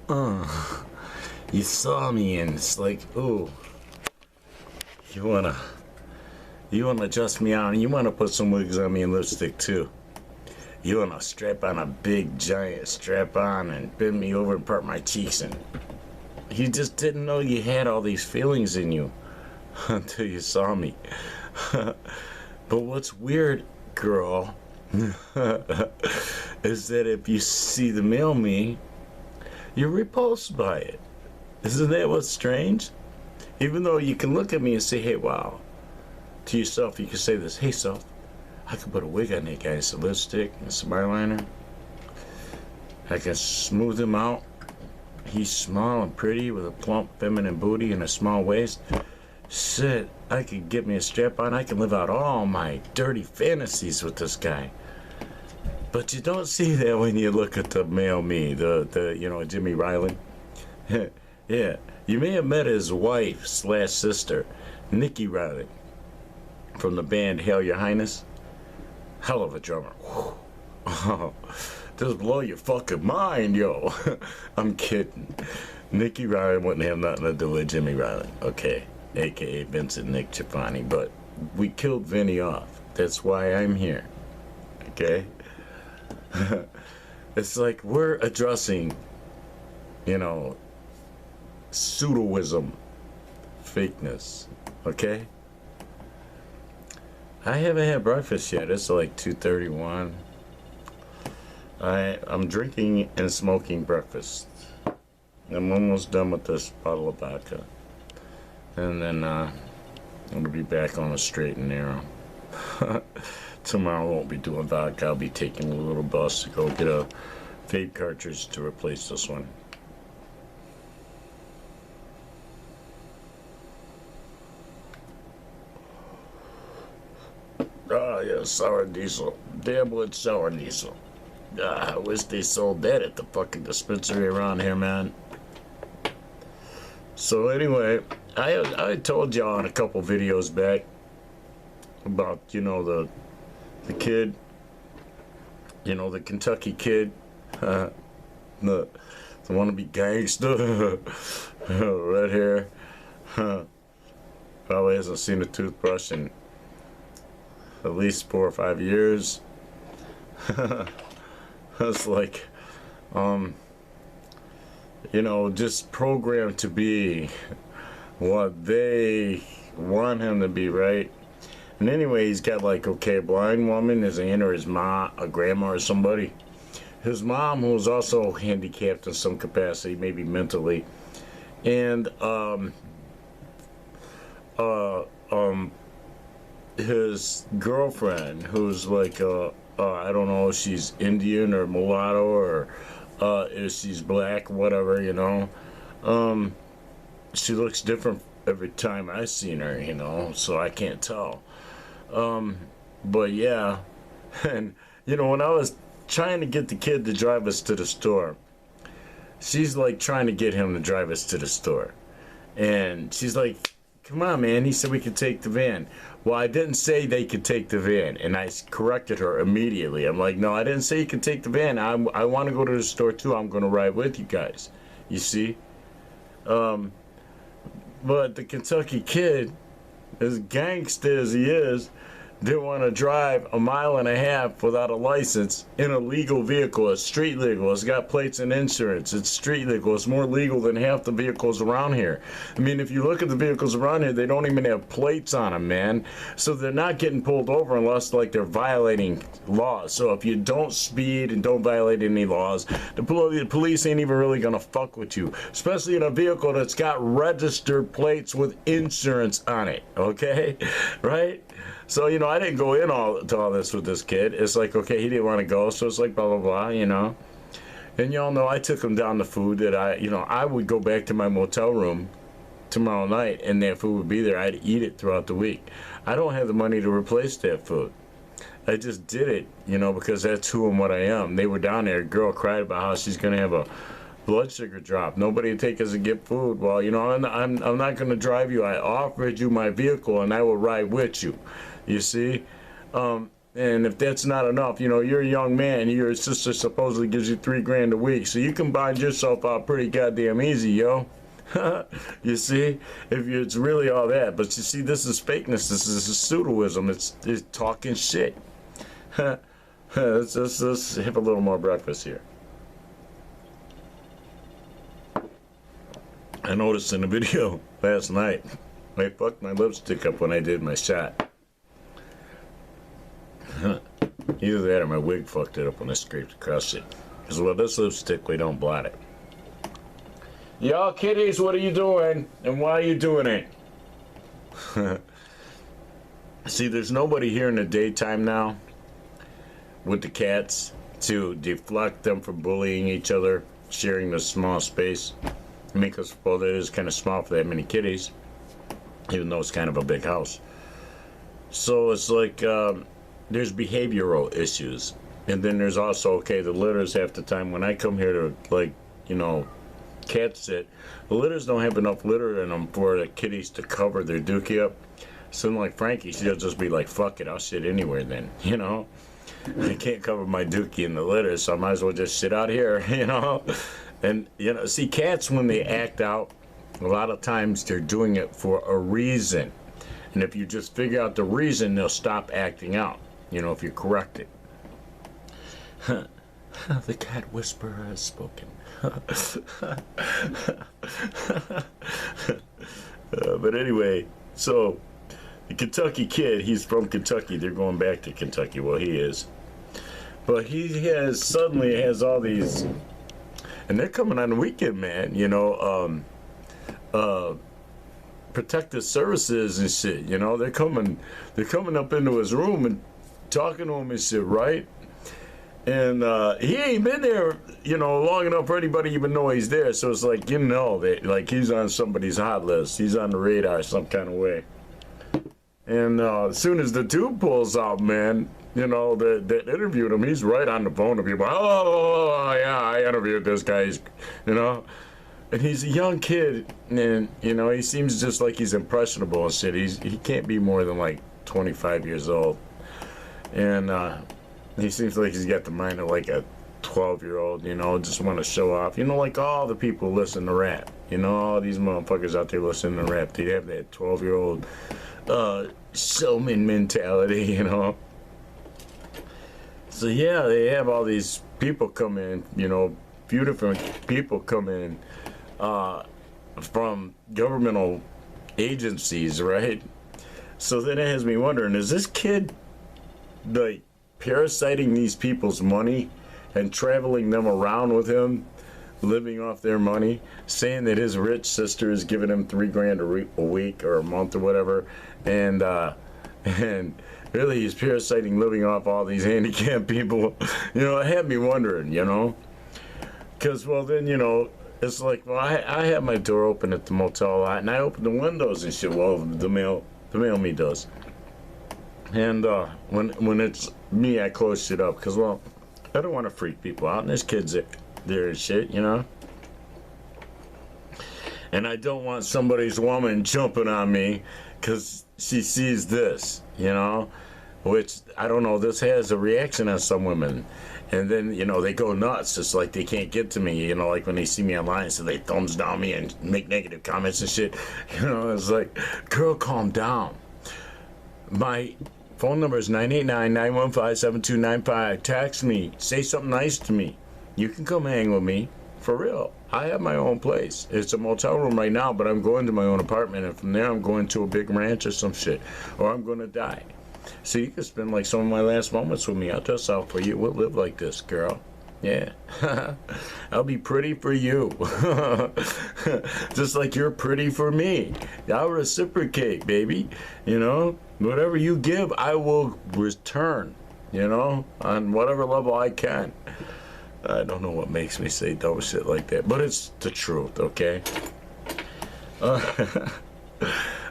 You saw me and it's like, ooh, you wanna adjust me out and you wanna put some wigs on me and lipstick too. You wanna strap on a big giant strap on and bend me over and part my cheeks, and you just didn't know you had all these feelings in you until you saw me. But what's weird, girl, is that if you see the male me, you're repulsed by it. Isn't that what's strange? Even though you can look at me and say, hey, wow. To yourself, you can say this, hey, self, I can put a wig on that guy, some lipstick and some eyeliner. I can smooth him out. He's small and pretty with a plump feminine booty and a small waist. Shit, I could get me a strap on. I can live out all my dirty fantasies with this guy. But you don't see that when you look at the male me, the Jimmy Riley. Yeah, you may have met his wife / sister, Nikki Riley, from the band Hail Your Highness. Hell of a drummer. Oh, just blow your fucking mind, yo. I'm kidding. Nikki Riley wouldn't have nothing to do with Jimmy Riley, okay? AKA Vincent Nick Ciafani, but we killed Vinny off. That's why I'm here, okay? It's like we're addressing, pseudoism, fakeness, okay? I haven't had breakfast yet. It's like 2:31. I'm drinking and smoking breakfast. I'm almost done with this bottle of vodka. And then I'm going to be back on a straight and narrow. Tomorrow I won't be doing vodka. I'll be taking a little bus to go get a vape cartridge to replace this one. Ah, yeah, sour diesel. Damn wood sour diesel. I wish they sold that at the fucking dispensary around here, man. So anyway, I told y'all in a couple videos back about, the kid, the Kentucky kid, the wannabe gangster, red hair, probably hasn't seen a toothbrush in at least 4 or 5 years. It's like, just programmed to be what they want him to be, right? And anyway, he's got like, a blind woman, his aunt or his mom, a grandma or somebody. His mom, who's also handicapped in some capacity, maybe mentally, and his girlfriend, who's like I don't know if she's Indian or mulatto or if she's black, whatever, she looks different every time I've seen her, so I can't tell. But yeah, and when I was trying to get the kid to drive us to the store, she's like trying to get him to drive us to the store, and she's like, come on, man. He said we could take the van. Well, I didn't say they could take the van, and I corrected her immediately. I'm like, no, I didn't say you could take the van. I want to go to the store too. I'm going to ride with you guys. You see? But the Kentucky kid, as gangsta as he is, didn't want to drive 1.5 miles without a license in a legal vehicle. It's street legal. It's got plates and insurance. It's street legal. It's more legal than half the vehicles around here. I mean, if you look at the vehicles around here, they don't even have plates on them, man. So they're not getting pulled over unless, like, they're violating laws. So if you don't speed and don't violate any laws, the police ain't even really going to fuck with you, especially in a vehicle that's got registered plates with insurance on it, okay? Right? So, I didn't go in to all this with this kid. It's like, okay, he didn't want to go, so it's like blah, blah, blah, And y'all know I took him down to food that I would go back to my motel room tomorrow night, and that food would be there. I'd eat it throughout the week. I don't have the money to replace that food. I just did it, because that's who and what I am. They were down there. A girl cried about how she's going to have a blood sugar drop. Nobody would take us to get food. Well, I'm not going to drive you. I offered you my vehicle, and I will ride with you. You see? And if that's not enough, you know, you're a young man, your sister supposedly gives you $3 grand a week, so you can bind yourself out pretty goddamn easy, yo. You see, if it's really all that. But you see, this is fakeness. This is pseudoism. It's talking shit. Let's have a little more breakfast here. I noticed in the video last night, I fucked my lipstick up when I did my shot. Either that or my wig fucked it up when I scraped across it. Because, well, this lipstick, we don't blot it. Y'all kiddies, what are you doing? And why are you doing it? See, there's nobody here in the daytime now with the cats to deflect them from bullying each other, sharing the small space. I mean, because, well, it is kind of small for that many kitties, even though it's kind of a big house. So it's like, there's behavioral issues. And then there's also, okay, the litters half the time. When I come here to, like, you know, cat sit, the litters don't have enough litter in them for the kitties to cover their dookie up. Something like Frankie, she'll just be like, fuck it, I'll shit anywhere then, you know? I can't cover my dookie in the litter, so I might as well just shit out here, you know? And, you know, see, cats, when they act out, a lot of times they're doing it for a reason. And if you just figure out the reason, they'll stop acting out, you know, if you correct it. The cat whisperer has spoken. But anyway, so the Kentucky kid, he's from Kentucky. They're going back to Kentucky. Well, he is. But he suddenly has all these, and they're coming on the weekend, man, you know, protective services and shit, you know, they're coming up into his room and talking to him and shit, right? And he ain't been there, you know, long enough for anybody to even know he's there. So it's like, you know, that like he's on somebody's hot list. He's on the radar some kind of way. And as soon as the tube pulls out, man, you know, that interviewed him, he's right on the phone to people. Oh, yeah, I interviewed this guy, you know. And he's a young kid, and, you know, he seems just like he's impressionable and shit. He can't be more than like 25 years old. And he seems like he's got the mind of like a 12-year-old, you know, just want to show off. You know, like all the people listen to rap. You know, all these motherfuckers out there listening to rap, they have that 12-year-old showman mentality, you know. So, yeah, they have all these people come in, you know, few different people come in from governmental agencies, right? So then it has me wondering, is this kid, like, parasiting these people's money and traveling them around with him, living off their money, saying that his rich sister is giving him $3 grand a week or a month or whatever, and really he's parasiting, living off all these handicapped people? You know, it had me wondering, you know, because, well, then, you know, it's like, well, I have my door open at the motel a lot, and I open the windows and shit. Well, the mail me does. And when it's me, I close shit up, because, well, I don't want to freak people out, and there's kids there and shit, you know. And I don't want somebody's woman jumping on me because she sees this, you know, which, I don't know, this has a reaction on some women. And then, you know, they go nuts. It's like they can't get to me, you know, like when they see me online, so they thumbs down me and make negative comments and shit. You know, it's like, girl, calm down. My phone number is 989-915-7295. Text me. Say something nice to me. You can come hang with me. For real. I have my own place. It's a motel room right now, but I'm going to my own apartment, and from there I'm going to a big ranch or some shit. Or I'm going to die. So you can spend like some of my last moments with me. I'll dress out for you. We'll live like this, girl. Yeah. I'll be pretty for you. Just like you're pretty for me. I'll reciprocate, baby. You know, whatever you give, I will return, you know, on whatever level I can. I don't know what makes me say dumb shit like that, but it's the truth, okay?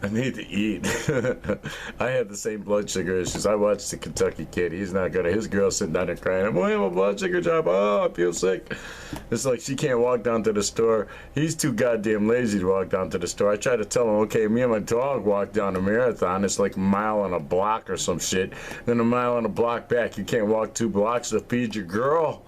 I need to eat. I had the same blood sugar issues. I watched the Kentucky Kid. He's not gonna. His girl sitting down there crying. I'm going to have a blood sugar drop. Oh, I feel sick. It's like she can't walk down to the store. He's too goddamn lazy to walk down to the store. I try to tell him, okay, me and my dog walk down a marathon. It's like a mile and a block or some shit. Then a mile and a block back. You can't walk 2 blocks to feed your girl.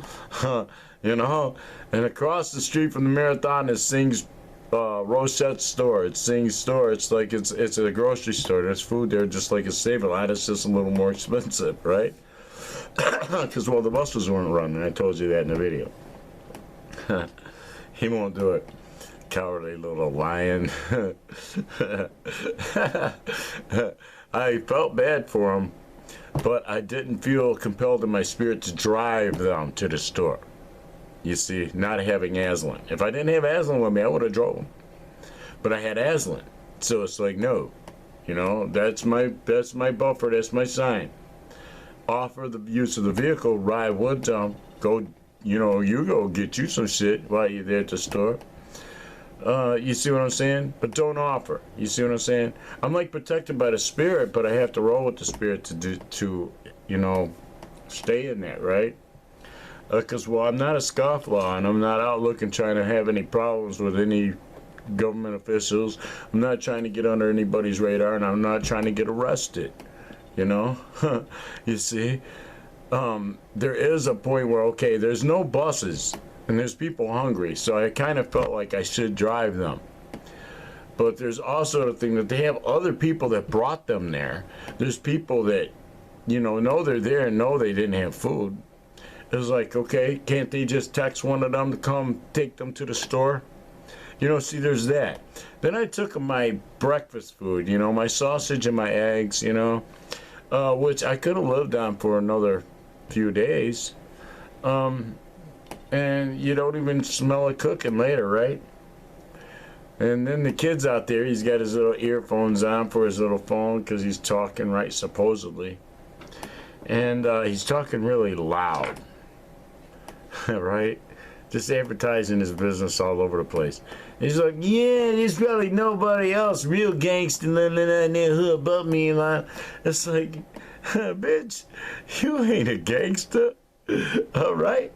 You know? And across the street from the marathon is Singh's Rochette's store. It's Singh's store. It's like it's a grocery store. There's food there just like a Save-A-Lot. It's just a little more expensive, right? Because, well, the buses weren't running. I told you that in the video. He won't do it. Cowardly little lion. I felt bad for him, but I didn't feel compelled in my spirit to drive them to the store. You see, not having Aslan. If I didn't have Aslan with me, I would have drove him. But I had Aslan, so it's like, no. You know, that's my buffer, that's my sign. Offer the use of the vehicle, ride with them, go, you know, you go get you some shit while you're there at the store. You see what I'm saying? But don't offer. You see what I'm saying? I'm like protected by the spirit, but I have to roll with the spirit to you know, stay in that, right? Because, well, I'm not a scofflaw, and I'm not out looking trying to have any problems with any government officials. I'm not trying to get under anybody's radar, and I'm not trying to get arrested, you know? You see? There is a point where, okay, there's no buses, and there's people hungry, so I kind of felt like I should drive them. But there's also the thing that they have other people that brought them there. There's people that, you know they're there and know they didn't have food. It was like, okay, can't they just text one of them to come take them to the store? You know, see, there's that. Then I took my breakfast food, you know, my sausage and my eggs, you know, which I could have lived on for another few days. And you don't even smell it cooking later, right? And then the kid's out there, he's got his little earphones on for his little phone because he's talking, right, supposedly. And he's talking really loud. Right? Just advertising his business all over the place. He's like, yeah, there's probably nobody else real gangster living in that hood but me. Man. It's like, bitch, you ain't a gangster. All right?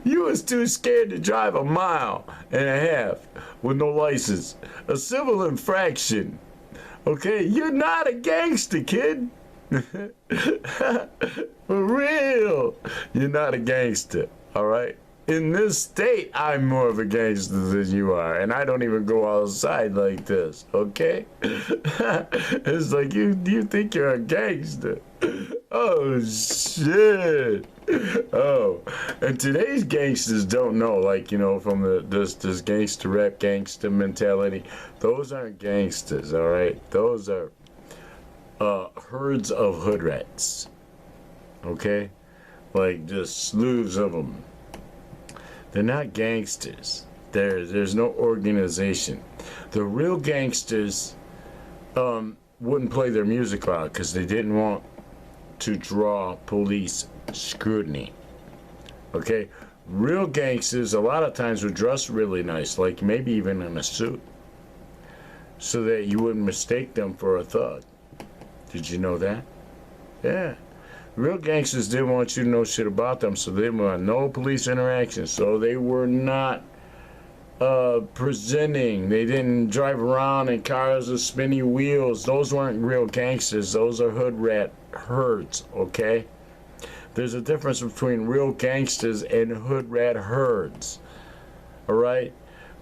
You was too scared to drive 1.5 miles with no license. A civil infraction. Okay? You're not a gangster, kid. For real, you're not a gangster, all right? In this state, I'm more of a gangster than you are, and I don't even go outside like this, okay? It's like, you think you're a gangster. Oh, shit. Oh, and today's gangsters don't know, like, you know, from this gangster rap, gangster mentality. Those aren't gangsters, all right? Those are herds of hood rats, okay? Like just slews of them. They're not gangsters. There's no organization. The real gangsters wouldn't play their music loud because they didn't want to draw police scrutiny, okay? Real gangsters a lot of times would dress really nice, like maybe even in a suit, so that you wouldn't mistake them for a thug. Did you know that? Yeah. Real gangsters didn't want you to know shit about them, so they didn't want no police interaction. So they were not presenting. They didn't drive around in cars with spinny wheels. Those weren't real gangsters. Those are hood rat herds, okay? There's a difference between real gangsters and hood rat herds, all right?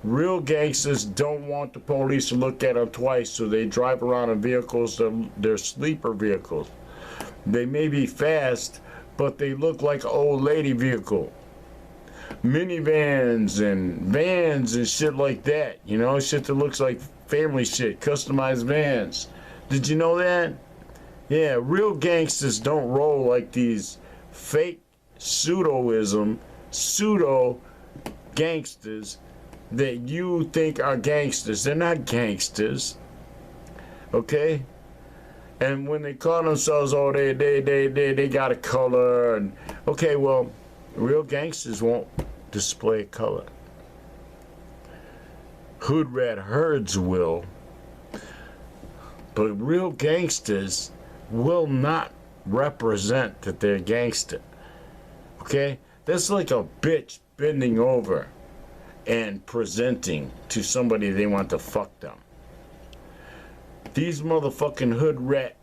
Real gangsters don't want the police to look at them twice, so they drive around in vehicles, they're sleeper vehicles. They may be fast, but they look like an old lady vehicle. Minivans and vans and shit like that, you know, shit that looks like family shit, customized vans. Did you know that? Yeah, real gangsters don't roll like these fake pseudo gangsters that you think are gangsters. They're not gangsters, okay? And when they call themselves, oh, they got a color, and okay, well, real gangsters won't display color. hood rat herds will, but real gangsters will not represent that they're gangster. Okay? That's like a bitch bending over and presenting to somebody they want to fuck them. These motherfucking hood rat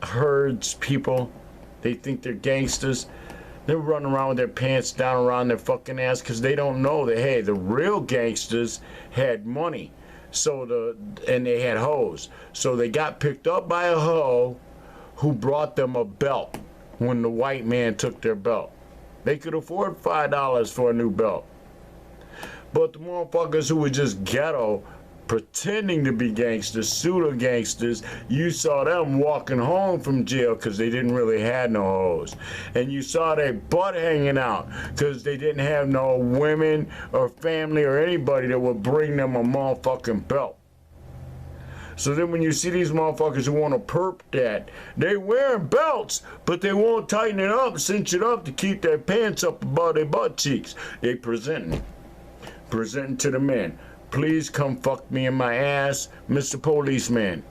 herds people, they think they're gangsters. They're running around with their pants down around their fucking ass because they don't know that, hey, the real gangsters had money. And they had hoes. So they got picked up by a hoe who brought them a belt when the white man took their belt. They could afford $5 for a new belt. But the motherfuckers who were just ghetto, pretending to be gangsters, pseudo gangsters, you saw them walking home from jail because they didn't really have no hoes. And you saw their butt hanging out because they didn't have no women or family or anybody that would bring them a motherfucking belt. So then when you see these motherfuckers who want to perp that, they wearing belts, but they won't tighten it up, cinch it up to keep their pants up above their butt cheeks. They presenting to the men. Please come fuck me in my ass, Mr. Policeman.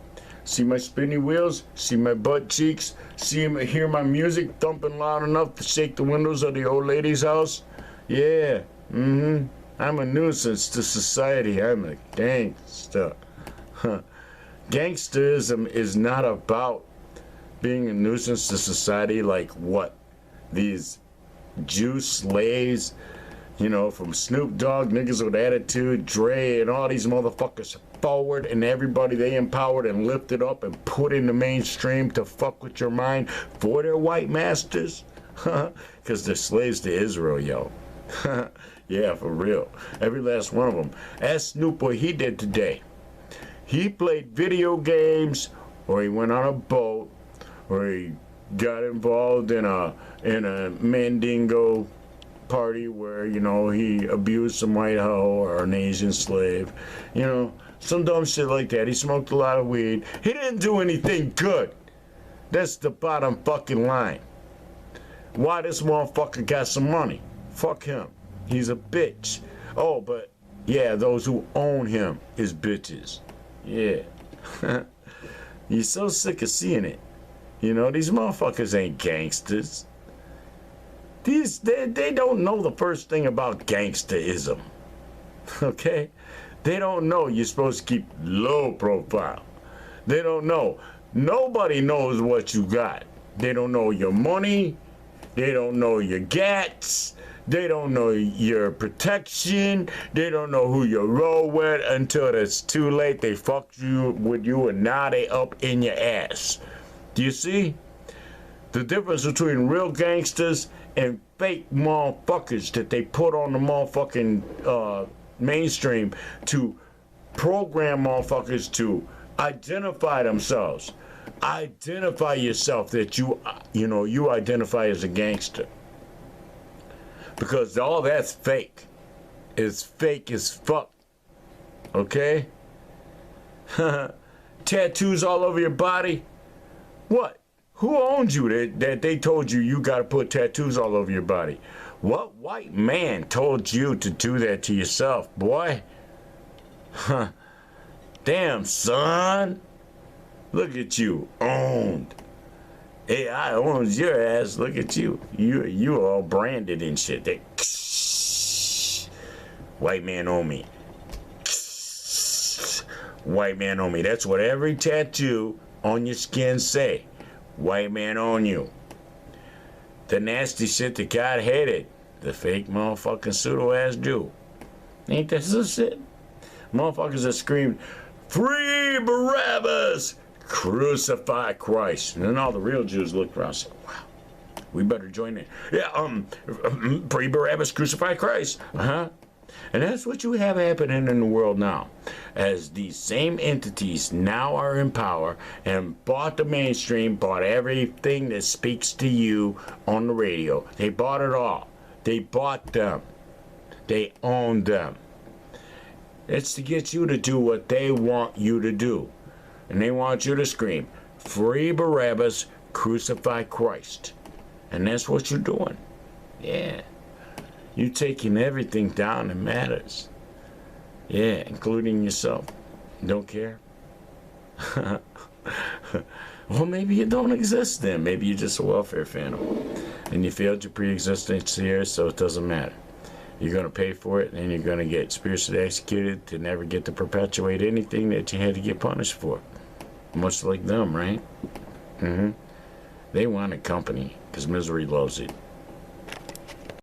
See my spinny wheels? See my butt cheeks? Hear my music thumping loud enough to shake the windows of the old lady's house? Yeah, I'm a nuisance to society. I'm a gangster. Gangsterism is not about being a nuisance to society like what? These Jew slaves, you know, from Snoop Dogg, niggas with attitude, Dre, and all these motherfuckers forward, and everybody they empowered and lifted up and put in the mainstream to fuck with your mind for their white masters? Because they're slaves to Israel, yo. Yeah, for real. Every last one of them. Ask Snoop what he did today. He played video games, or he went on a boat, or he got involved in a Mandingo party where, you know, he abused some white hoe or an Asian slave. You know, some dumb shit like that. He smoked a lot of weed. He didn't do anything good. That's the bottom fucking line. Why this motherfucker got some money? Fuck him. He's a bitch. Oh, but yeah, those who own him is bitches. Yeah. You're so sick of seeing it. You know, these motherfuckers ain't gangsters. They don't know the first thing about gangsterism. Okay? They don't know you're supposed to keep low profile. They don't know. Nobody knows what you got. They don't know your money. They don't know your gats. They don't know your protection. They don't know who you roll with until it's too late. They fucked you with you and now they up in your ass. Do you see? The difference between real gangsters and fake motherfuckers that they put on the motherfucking mainstream to program motherfuckers to identify themselves. Identify yourself that you identify as a gangster. Because all that's fake. It's fake as fuck. Okay? Tattoos all over your body? What? Who owned you that they told you gotta put tattoos all over your body? What white man told you to do that to yourself, boy? Huh. Damn, son. Look at you, owned. Hey, I owns your ass. Look at you. You all branded and shit. They, white man on me. White man on me. That's what every tattoo on your skin say. White man on you. The nasty shit that God hated. The fake motherfucking pseudo-ass Jew. Ain't that some shit? Motherfuckers that screamed, "Free Barabbas! Crucify Christ!" And then all the real Jews looked around and said, "Wow, we better join in." Yeah, free Barabbas, crucify Christ. And that's what you have happening in the world now. As these same entities now are in power and bought the mainstream, bought everything that speaks to you on the radio. They bought it all. They bought them. They own them. It's to get you to do what they want you to do. And they want you to scream, "Free Barabbas, crucify Christ." And that's what you're doing. Yeah. You're taking everything down that matters. Yeah, including yourself. Don't care? Well, maybe you don't exist then. Maybe you're just a welfare phantom. And you failed your pre-existence here, so it doesn't matter. You're going to pay for it, and you're going to get spiritually executed to never get to perpetuate anything that you had to get punished for. Much like them, right? They want a company, because misery loves it.